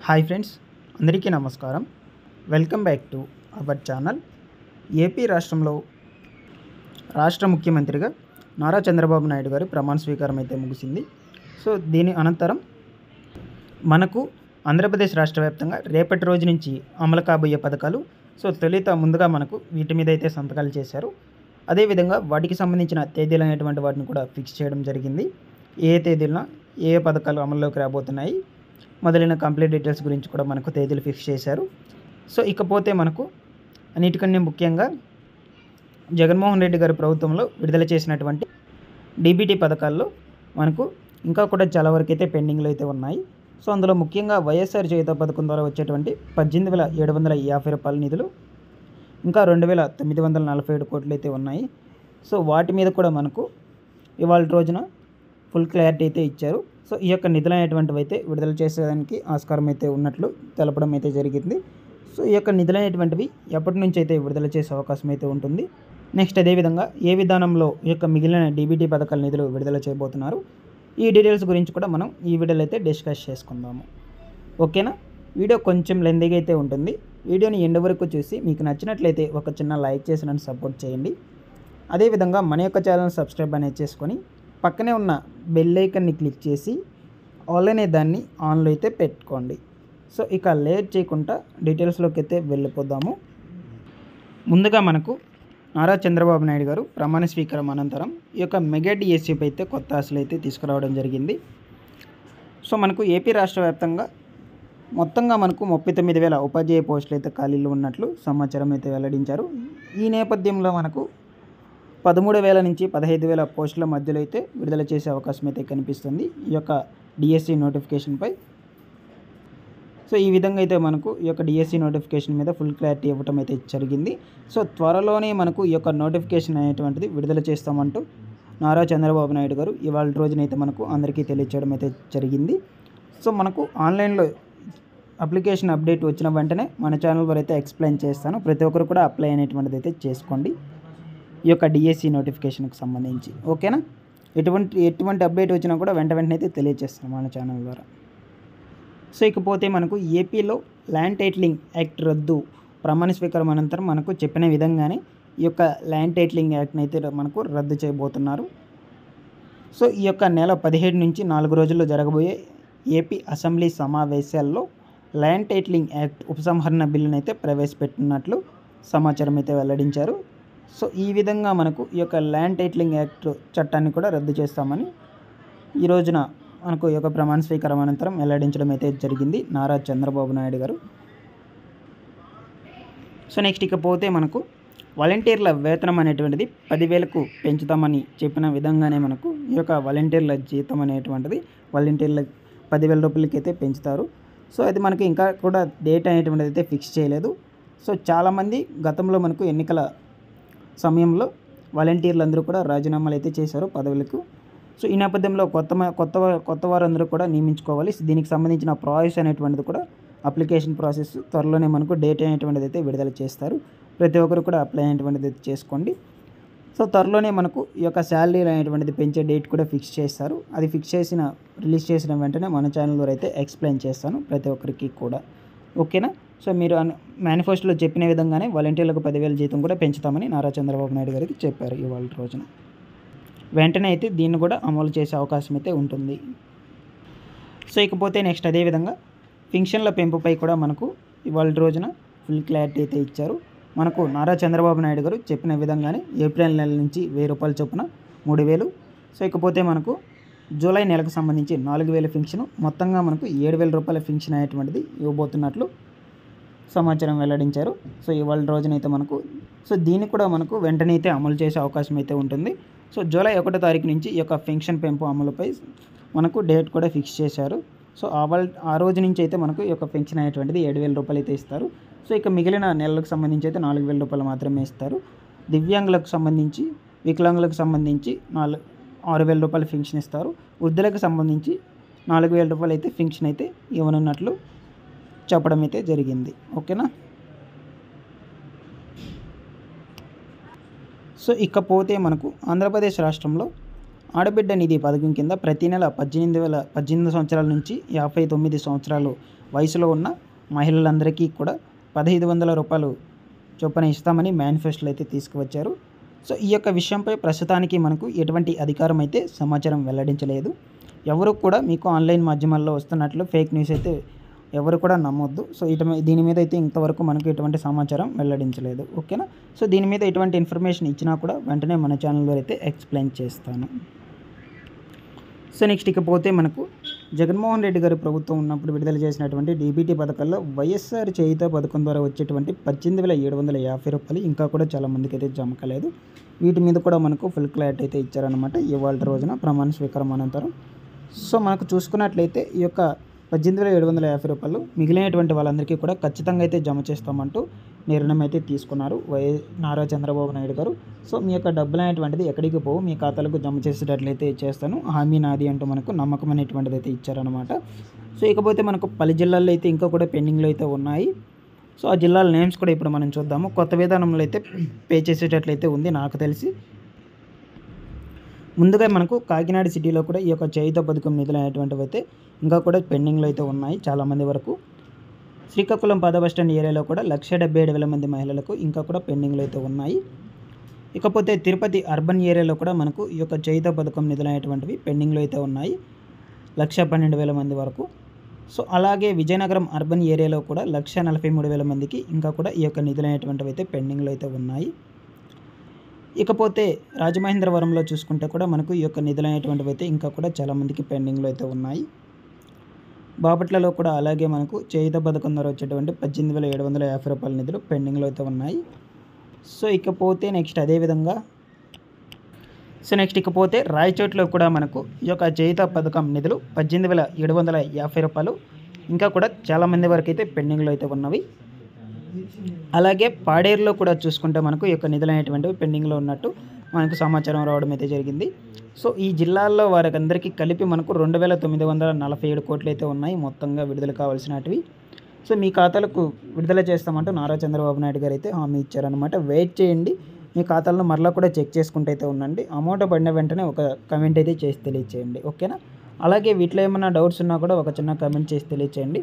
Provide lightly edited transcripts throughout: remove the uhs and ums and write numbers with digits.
Hi friends, అందరికీ నమస్కారం. Welcome back to our channel. AP రాష్ట్రంలో రాష్ట్ర ముఖ్యమంత్రిగా నారా చంద్రబాబు నాయుడు గారి ప్రమాణ స్వీకారం అయితే ముగిసింది. సో దీని అనంతరం మనకు ఆంధ్రప్రదేశ్ రాష్ట్ర వ్యాప్తంగా రేపటి రోజు నుంచి అమలు కాబోయే పథకాలు తొలిత ముందుగా మనకు వీటి మీద అయితే సంతకాలు చేశారు. అదేవిధంగా వాటికి సంబంధించిన తేదీలు అనేటువంటి వాటిని కూడా ఫిక్స్ చేయడం జరిగింది. ఏ తేదీన ఏ పథకాలు అమల్లోకి రాబోతున్నాయి మొదలైన కంప్లీట్ డీటెయిల్స్ గురించి కూడా మనకు తేదీలు ఫిక్స్ చేశారు. సో ఇకపోతే మనకు అన్నిటికన్నా ముఖ్యంగా జగన్మోహన్ రెడ్డి గారి ప్రభుత్వంలో విడుదల చేసినటువంటి డీబీటీ పథకాల్లో మనకు ఇంకా కూడా చాలా వరకు అయితే పెండింగ్లో అయితే ఉన్నాయి. సో అందులో ముఖ్యంగా వైఎస్ఆర్ చేయూత పథకం ద్వారా వచ్చేటువంటి 18,750 రూపాయల నిధులు ఇంకా 2,947 కోట్లు అయితే ఉన్నాయి. సో వాటి మీద కూడా మనకు ఇవాళ రోజున ఫుల్ క్లారిటీ అయితే ఇచ్చారు. సో ఈ యొక్క నిధులు అనేటువంటివి అయితే విడుదల చేసేదానికి ఆస్కారం అయితే ఉన్నట్లు తెలపడం అయితే జరిగింది. సో ఈ యొక్క నిధులు అనేటువంటివి ఎప్పటి నుంచి అయితే విడుదల చేసే అవకాశం అయితే ఉంటుంది. నెక్స్ట్ అదేవిధంగా ఏ విధానంలో ఈ యొక్క మిగిలిన డీబీటీ పథకాల నిధులు విడుదల చేయబోతున్నారు, ఈ డీటెయిల్స్ గురించి కూడా మనం ఈ వీడియోలో అయితే డిస్కస్ చేసుకుందాము. ఓకేనా? వీడియో కొంచెం లెందీగా అయితే ఉంటుంది. వీడియోని ఎండ్ వరకు చూసి మీకు నచ్చినట్లయితే ఒక చిన్న లైక్ చేసి నన్ను సపోర్ట్ చేయండి. అదేవిధంగా మన యొక్క ఛానల్ సబ్స్క్రైబ్ అనేది చేసుకొని పక్కనే ఉన్న బెల్ ఐకాన్ని క్లిక్ చేసి ఆల్ అనే దాన్ని ఆన్లో అయితే పెట్టుకోండి. సో ఇక లేట్ చేయకుండా డీటెయిల్స్లోకి అయితే వెళ్ళిపోదాము. ముందుగా మనకు నారా చంద్రబాబు నాయుడు గారు ప్రమాణ స్వీకారం అనంతరం ఈ యొక్క మెగా డిఎస్సీపై అయితే కొత్త ఆశలు అయితే తీసుకురావడం జరిగింది. సో మనకు ఏపీ రాష్ట్ర వ్యాప్తంగా మొత్తంగా మనకు 39,000 ఉపాధ్యాయ పోస్టులు అయితే ఖాళీలు ఉన్నట్లు సమాచారం అయితే వెల్లడించారు. ఈ నేపథ్యంలో మనకు 13,000 నుంచి 15,000 పోస్టుల మధ్యలో అయితే విడుదల చేసే అవకాశం అయితే కనిపిస్తుంది ఈ యొక్క డిఎస్సి నోటిఫికేషన్పై. సో ఈ విధంగా అయితే మనకు ఈ యొక్క డిఎస్సి నోటిఫికేషన్ మీద ఫుల్ క్లారిటీ ఇవ్వటం అయితే జరిగింది. సో త్వరలోనే మనకు ఈ యొక్క నోటిఫికేషన్ అనేటువంటిది విడుదల చేస్తామంటూ నారా చంద్రబాబు నాయుడు గారు ఇవాళ రోజునైతే మనకు అందరికీ తెలియచేయడం అయితే జరిగింది. సో మనకు ఆన్లైన్లో అప్లికేషన్ అప్డేట్ వచ్చిన వెంటనే మన ఛానల్ ద్వారా అయితే ఎక్స్ప్లెయిన్ చేస్తాను. ప్రతి ఒక్కరు కూడా అప్లై అనేటువంటిది అయితే చేసుకోండి ఈ యొక్క డిఎస్సి నోటిఫికేషన్కి సంబంధించి. ఓకేనా? ఎటువంటి అప్డేట్ వచ్చినా కూడా వెంటనే అయితే తెలియజేస్తాం మన ఛానల్ ద్వారా. సో ఇకపోతే మనకు ఏపీలో ల్యాండ్ టైటిలింగ్ యాక్ట్ రద్దు ప్రమాణ స్వీకారం అనంతరం మనకు చెప్పిన విధంగానే ఈ యొక్క ల్యాండ్ టైటిలింగ్ యాక్ట్ని అయితే మనకు రద్దు చేయబోతున్నారు. సో ఈ యొక్క నెల 17 నుంచి 4 రోజుల్లో జరగబోయే ఏపీ అసెంబ్లీ సమావేశాల్లో ల్యాండ్ టైటిలింగ్ యాక్ట్ ఉపసంహరణ బిల్లును అయితే ప్రవేశపెట్టినట్లు సమాచారం అయితే వెల్లడించారు. సో ఈ విధంగా మనకు ఈ యొక్క ల్యాండ్ టైటిలింగ్ యాక్ట్ చట్టాన్ని కూడా రద్దు చేస్తామని ఈ రోజున మనకు ఈ యొక్క ప్రమాణ స్వీకారం అనంతరం వెల్లడించడం అయితే జరిగింది నారా చంద్రబాబు నాయుడు గారు. సో నెక్స్ట్ ఇకపోతే మనకు వాలంటీర్ల వేతనం అనేటువంటిది 10,000కు పెంచుతామని చెప్పిన విధంగానే మనకు ఈ యొక్క వాలంటీర్ల జీతం అనేటువంటిది వాలంటీర్ల 10,000 రూపాయలకి అయితే పెంచుతారు. సో అది మనకి ఇంకా కూడా డేట్ అనేటువంటిది అయితే ఫిక్స్ చేయలేదు. సో చాలామంది గతంలో మనకు ఎన్నికల సమయంలో వాలంటీర్లు అందరూ కూడా రాజీనామాలు అయితే చేశారు పదవులకు. సో ఈ నేపథ్యంలో కొత్త వారందరూ కూడా నియమించుకోవాలి. దీనికి సంబంధించిన ప్రాసెస్ అనేటువంటిది కూడా అప్లికేషన్ ప్రాసెస్ త్వరలోనే మనకు డేట్ అనేటువంటిది అయితే విడుదల చేస్తారు. ప్రతి ఒక్కరు కూడా అప్లై అనేటువంటిది చేసుకోండి. సో త్వరలోనే మనకు ఈ యొక్క శాలరీ అనేటువంటిది పెంచే డేట్ కూడా ఫిక్స్ చేస్తారు. అది రిలీజ్ చేసిన వెంటనే మన ఛానల్ ద్వారా అయితే ఎక్స్ప్లెయిన్ చేస్తాను ప్రతి ఒక్కరికి కూడా. ఓకేనా? సో మీరు మేనిఫెస్టోలో చెప్పిన విధంగానే వాలంటీర్లకు 10,000 జీతం కూడా పెంచుతామని నారా చంద్రబాబు నాయుడు గారికి చెప్పారు ఇవాళ రోజున. వెంటనే అయితే దీన్ని కూడా అమలు చేసే అవకాశం అయితే ఉంటుంది. సో ఇకపోతే నెక్స్ట్ అదేవిధంగా పెన్షన్ల పెంపుపై కూడా మనకు ఇవాళ రోజున ఫుల్ క్లారిటీ అయితే ఇచ్చారు. మనకు నారా చంద్రబాబు నాయుడు గారు చెప్పిన విధంగానే ఏప్రిల్ నెల నుంచి 1,000 రూపాయల చొప్పున 3,000. సో ఇకపోతే మనకు జూలై నెలకు సంబంధించి 4,000 పెన్షన్, మొత్తంగా మనకు 7,000 రూపాయల పెన్షన్ అనేటువంటిది ఇవ్వబోతున్నట్లు సమాచారం వెల్లడించారు. సో ఇవాళ రోజునైతే మనకు దీన్ని కూడా మనకు వెంటనే అయితే అమలు చేసే అవకాశం అయితే ఉంటుంది. సో జూలై 1వ తారీఖు నుంచి ఈ యొక్క పెన్షన్ పెంపు అమలుపై మనకు డేట్ కూడా ఫిక్స్ చేశారు. సో ఆ రోజు నుంచి అయితే మనకు ఈ యొక్క పెన్షన్ అనేటువంటిది 7,000 రూపాయలు అయితే ఇస్తారు. సో ఇక మిగిలిన నెలలకు సంబంధించి అయితే 4,000 రూపాయలు మాత్రమే ఇస్తారు. దివ్యాంగులకు సంబంధించి, వికలాంగులకు సంబంధించి 6,000 రూపాయల పెన్షన్ ఇస్తారు. వృద్ధులకు సంబంధించి 4,000 రూపాయలు అయితే పెన్షన్ అయితే ఇవ్వనున్నట్లు చెప్పడం అయితే జరిగింది. ఓకేనా? సో ఇకపోతే మనకు ఆంధ్రప్రదేశ్ రాష్ట్రంలో ఆడబిడ్డ నిధి పథకం కింద ప్రతి నెల 18 సంవత్సరాల నుంచి 59 సంవత్సరాలు వయసులో ఉన్న మహిళలందరికీ కూడా 1500 రూపాయలు చొప్పున ఇస్తామని మేనిఫెస్టోలో అయితే తీసుకువచ్చారు. సో ఈ యొక్క విషయంపై ప్రస్తుతానికి మనకు ఎటువంటి అధికారం అయితే సమాచారం వెల్లడించలేదు. ఎవరు కూడా మీకు ఆన్లైన్ మాధ్యమాల్లో వస్తున్నట్లు ఫేక్ న్యూస్ అయితే ఎవరు కూడా నమ్మొద్దు. సో దీని మీద అయితే ఇంతవరకు మనకు ఎటువంటి సమాచారం వెల్లడించలేదు. ఓకేనా. సో దీని మీద ఎటువంటి ఇన్ఫర్మేషన్ ఇచ్చినా కూడా వెంటనే మన ఛానల్లో అయితే ఎక్స్ప్లెయిన్ చేస్తాను. సో నెక్స్ట్ ఇకపోతే మనకు జగన్మోహన్ రెడ్డి గారి ప్రభుత్వం ఉన్నప్పుడు విడుదల చేసినటువంటి డీబీటీ పథకాల్లో వైఎస్ఆర్ చేయూత పథకం ద్వారా వచ్చేటువంటి 18,750 రూపాయలు ఇంకా కూడా చాలామందికి అయితే జమ కాలేదు. వీటి మీద కూడా మనకు ఫుల్ క్లారిటీ అయితే ఇచ్చారనమాట ఇవాళ రోజున ప్రమాణ స్వీకారం అనంతరం. సో మనకు చూసుకున్నట్లయితే ఈ యొక్క 18,750 రూపాయలు మిగిలినటువంటి వాళ్ళందరికీ కూడా ఖచ్చితంగా అయితే జమ చేస్తామంటూ నిర్ణయం అయితే తీసుకున్నారు నారా చంద్రబాబు నాయుడు గారు. సో మీ యొక్క డబ్బులు అనేటువంటిది ఎక్కడికి పోవు, మీ ఖాతాలకు జమ చేసేటట్లయితే చేస్తాను, హామీ నాది అంటూ మనకు నమ్మకం అనేటువంటిది అయితే ఇచ్చారనమాట. సో ఇకపోతే మనకు పలు జిల్లాల్లో అయితే ఇంకా కూడా పెండింగ్లో అయితే ఉన్నాయి. సో ఆ జిల్లాల నేమ్స్ కూడా ఇప్పుడు మనం చూద్దాము. కొత్త విధానంలో అయితే పే చేసేటట్లయితే ఉంది నాకు తెలిసి. ముందుగా మనకు కాకినాడ సిటీలో కూడా ఈ యొక్క చేయూత పథకం నిధులు అనేటువంటివి అయితే ఇంకా కూడా పెండింగ్లో అయితే ఉన్నాయి చాలామంది వరకు. శ్రీకాకుళం పాత బస్టాండ్ ఏరియాలో కూడా 1,77,000 మంది మహిళలకు ఇంకా కూడా పెండింగ్లో అయితే ఉన్నాయి. ఇకపోతే తిరుపతి అర్బన్ ఏరియాలో కూడా మనకు ఈ యొక్క చేయూత పథకం నిధులు అనేటువంటివి పెండింగ్లో అయితే ఉన్నాయి 1,12,000 మంది వరకు. సో అలాగే విజయనగరం అర్బన్ ఏరియాలో కూడా 1,43,000 మందికి ఇంకా కూడా ఈ యొక్క నిధులు అనేటువంటివి అయితే పెండింగ్లో అయితే ఉన్నాయి. ఇకపోతే రాజమహేంద్రవరంలో చూసుకుంటే కూడా మనకు ఈ యొక్క నిధులు అనేటువంటివి అయితే ఇంకా కూడా చాలామందికి పెండింగ్లో అయితే ఉన్నాయి. బాపట్లలో కూడా అలాగే మనకు చేయూత పథకం ద్వారా వచ్చేటువంటి 18,750 రూపాయల నిధులు పెండింగ్లో అయితే ఉన్నాయి. సో ఇకపోతే నెక్స్ట్ ఇకపోతే రాయచోటిలో కూడా మనకు ఈ యొక్క చేయూత పథకం నిధులు 18,750 రూపాయలు ఇంకా కూడా చాలామంది వరకు అయితే పెండింగ్లో అయితే ఉన్నవి. అలాగే పాడేరులో కూడా చూసుకుంటే మనకు ఈ యొక్క నిధులు అనేటువంటివి పెండింగ్లో ఉన్నట్టు మనకు సమాచారం రావడం అయితే జరిగింది. సో ఈ జిల్లాల్లో వారికి అందరికీ కలిపి మనకు 2,947 కోట్లు అయితే ఉన్నాయి మొత్తంగా విడుదల కావాల్సినవి. సో మీ ఖాతాలకు విడుదల చేస్తామంటూ నారా చంద్రబాబు నాయుడు గారు అయితే హామీ ఇచ్చారనమాట. వెయిట్ చేయండి, మీ ఖాతాలను మరలా కూడా చెక్ చేసుకుంటూ అయితే ఉండండి. అమౌంట్ పడిన వెంటనే ఒక కమెంట్ అయితే చేసి తెలియచేయండి. ఓకేనా. అలాగే వీటిలో ఏమైనా డౌట్స్ ఉన్నా కూడా ఒక చిన్న కమెంట్ చేసి తెలియచేయండి.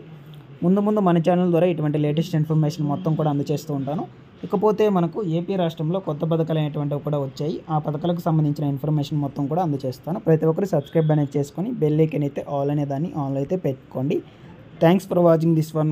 ముందు మన ఛానల్ ద్వారా ఇటువంటి లేటెస్ట్ ఇన్ఫర్మేషన్ మొత్తం కూడా అందజేస్తూ ఉంటాను. ఇకపోతే మనకు ఏపీ రాష్ట్రంలో కొత్త పథకాలు అనేటువంటివి కూడా వచ్చాయి. ఆ పథకాలకు సంబంధించిన ఇన్ఫర్మేషన్ మొత్తం కూడా అందజేస్తాను. ప్రతి ఒక్కరు సబ్స్క్రైబ్ అనేది చేసుకొని బెల్ ఐకాన్ అయితే ఆల్ అనే దాన్ని ఆన్లో అయితే పెట్టుకోండి. Thanks for watching this one.